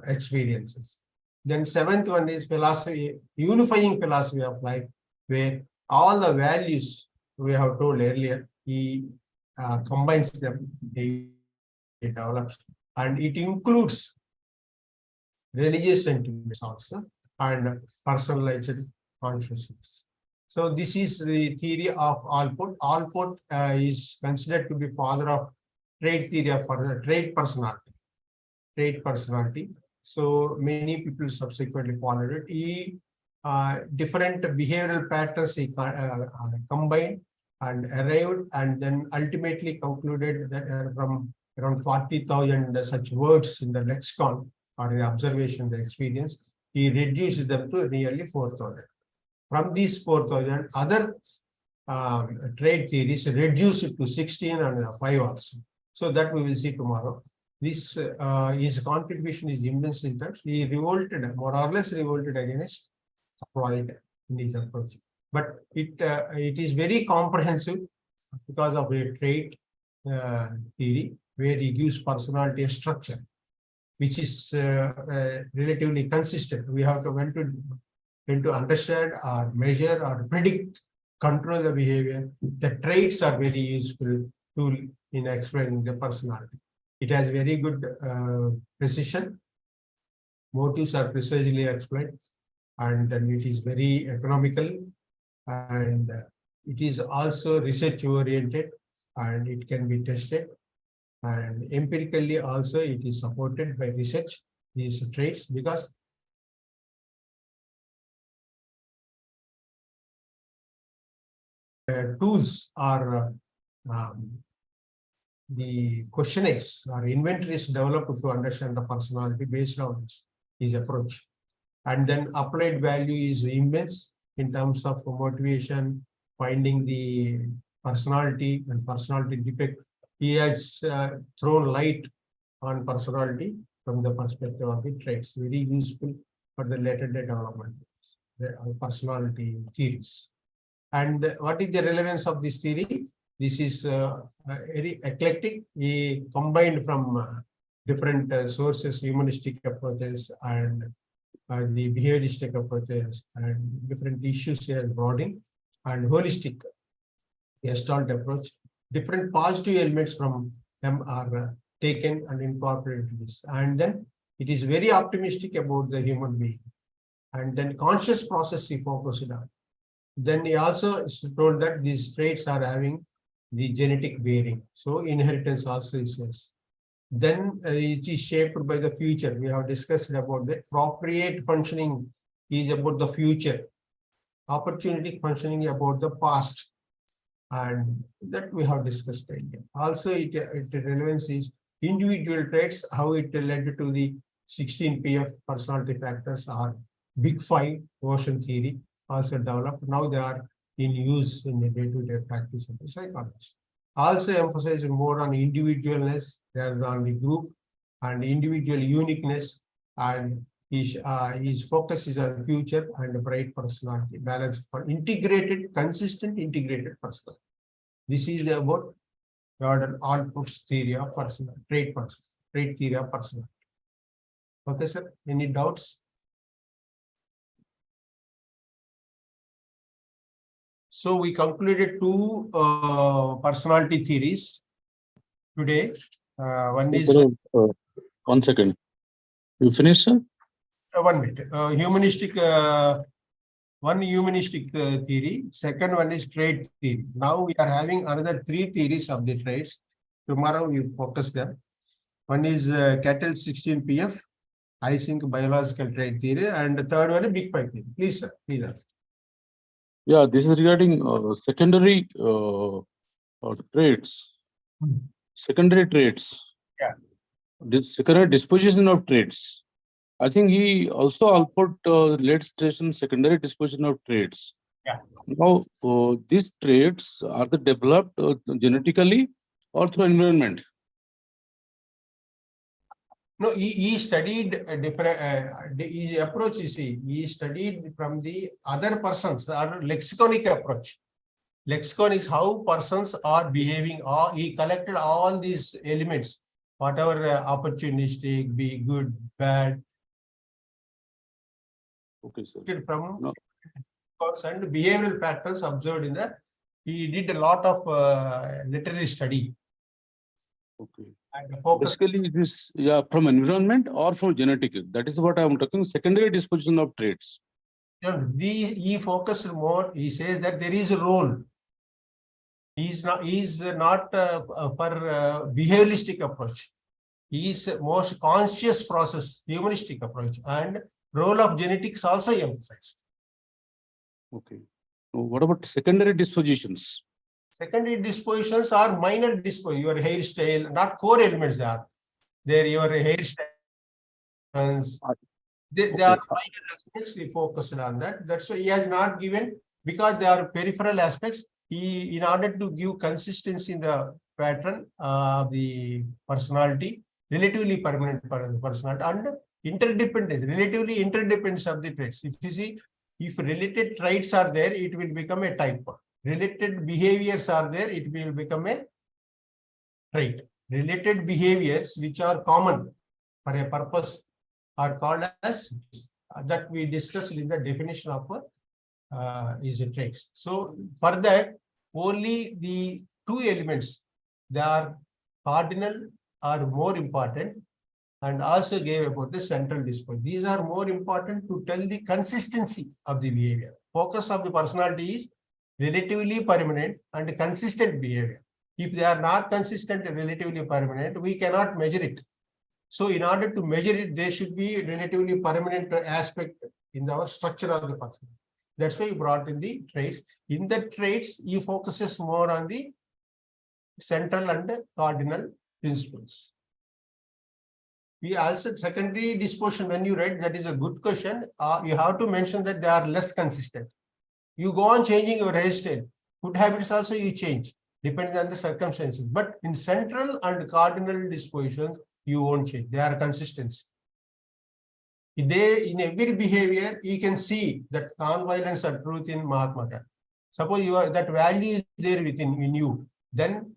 A: experiences. Then 7th one is philosophy, unifying philosophy of life, where all the values we have told earlier, he combines them, he develops, and it includes religious sentiments also and personalized consciousness. So this is the theory of Allport. Allport is considered to be father of trait theory for the trait personality. trait personality. So many people subsequently followed it. He different behavioral patterns he combined and arrived, and then ultimately concluded that from around 40,000 such words in the lexicon or in observation, the experience, he reduced them to nearly 4,000. From these 4,000, other trade theories reduced it to 16 and 5 also. So that we will see tomorrow. This his contribution is immense in terms. He revolted, more or less revolted against Freud in his approach. But it is very comprehensive because of a trait theory where he gives personality a structure, which is relatively consistent. We have to when to understand or measure or predict, control the behavior. The traits are very useful tool in explaining the personality. It has very good precision. Motives are precisely explained, and then it is very economical, and it is also research oriented, and it can be tested, and empirically also it is supported by research, these traits, because tools are the questionnaires or inventories developed to understand the personality based on his approach. And then applied value is immense in terms of motivation, finding the personality and personality defect. He has thrown light on personality from the perspective of the traits, very useful for the later day development, the personality theories. And what is the relevance of this theory? This is very eclectic. He combined from different sources, humanistic approaches and the behavioristic approaches and different issues he has brought in, and holistic Gestalt approach. Different positive elements from them are taken and incorporated into this. And then it is very optimistic about the human being. And then conscious process he focused on. Then he also told that these traits are having the genetic bearing. So inheritance also is yes. Then it is shaped by the future. We have discussed about the appropriate functioning is about the future. Opportunistic functioning about the past. And that we have discussed earlier. Also, it relevance is individual traits, how it led to the 16 PF personality factors or Big Five ocean theory also developed. Now they are in use in the day-to-day practice of the psychology. Also emphasizing more on individualness rather than the group and individual uniqueness, and his focus is on future and bright personality, balance for integrated, consistent, integrated personality. This is about Jordan Alport's theory of personality, trait theory of personality. Okay, sir. Any doubts? So we concluded two personality theories today. One is
B: 1 second. You finished, sir?
A: 1 minute. One humanistic theory. Second one is trait theory. Now we are having another 3 theories of the traits. Tomorrow we focus them. One is Cattle 16 PF, I think biological trait theory, and the third one is Big Five theory. Please, sir. Please.
B: Yeah, this is regarding secondary traits. Secondary traits.
A: Yeah.
B: This secondary disposition of traits. I think he also Alport led station secondary disposition of traits.
A: Yeah.
B: Now, these traits are they developed genetically or through environment?
A: No, he studied different. His approach is he studied from the other persons or lexiconic approach. Lexicon is how persons are behaving. Or he collected all these elements, whatever opportunistic, be good, bad.
B: Okay, sir.
A: From
B: No.
A: and behavioral factors observed in the. He did a lot of literary study. Okay.
B: Basically, it is from environment or from genetic. That is what I am talking. Secondary disposition of traits.
A: He focused more. He says that there is a role. He is not for behavioralistic approach. is most conscious process, humanistic approach, and role of genetics also emphasized.
B: Okay. What about secondary dispositions?
A: Secondary dispositions are minor dispositions, your hairstyle, not core elements they are. They're your hairstyle. They are minor aspects, he focused on that. That's why he has not given, because they are peripheral aspects, he, in order to give consistency in the pattern of the personality, relatively permanent personality, and interdependence, relatively interdependence of the traits. If you see, if related traits are there, it will become a type. Related behaviors are there, it will become a trait. Related behaviors which are common for a purpose are called as that we discussed in the definition of is a traits. So for that, only the two elements, they are cardinal, are more important, and also gave about the central disposition. These are more important to tell the consistency of the behavior. Focus of the personality is relatively permanent and consistent behavior. If they are not consistent and relatively permanent, we cannot measure it. So in order to measure it, there should be relatively permanent aspect in our structure of the person. That's why he brought in the traits. In the traits, he focuses more on the central and cardinal principles. We also secondary disposition, when you write, that is a good question. You have to mention that they are less consistent. You go on changing your hairstyle. Food habits also you change, depending on the circumstances. But in central and cardinal dispositions, you won't change. They are consistent. They, in every behavior, you can see that non-violence or truth in Mahatma Gandhi. Suppose you are, that value is there within in you, then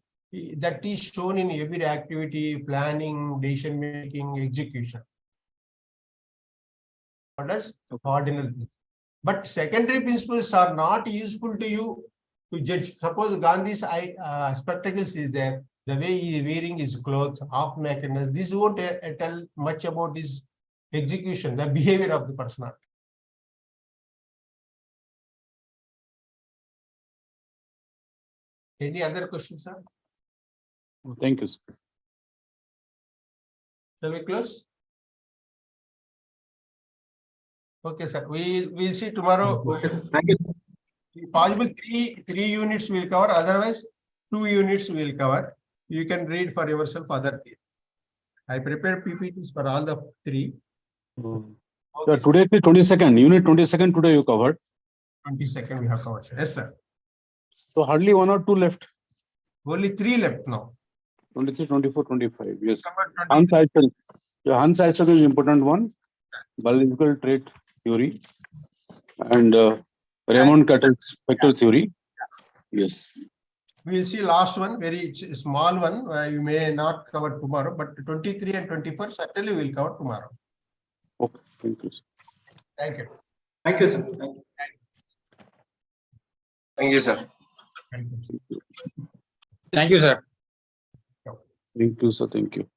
A: that is shown in every activity, planning, decision making, execution. What is cardinal? But secondary principles are not useful to you to judge. Suppose Gandhi's spectacles is there, the way he is wearing his clothes, half nakedness, this won't tell much about his execution, the behavior of the personality. Any other questions, sir?
B: Thank you, sir.
A: Shall we close? Okay, sir. We'll see tomorrow.
C: Okay, thank you.
A: Possible three units will cover, otherwise 2 units will cover. You can read for yourself other things. I prepared PPTs for all the 3.
B: Okay. Today is 22nd, unit 22nd today you covered.
A: 22nd we have covered. Yes, sir.
B: So hardly 1 or 2 left.
A: Only 3 left now.
B: 23, 24, 25. Yes.
A: Hans
B: Hans is important one. Biological trait theory and Raymond Cattell's spectral theory. Yes.
A: we will see last one, very small one. You may not cover tomorrow, but 23 and 24 certainly will cover tomorrow.
B: Okay. Thank you.
A: Thank you.
C: Thank you, sir. Thank you, sir.
A: Thank you.
D: Thank you, sir.
B: Thank you, sir. Thank you.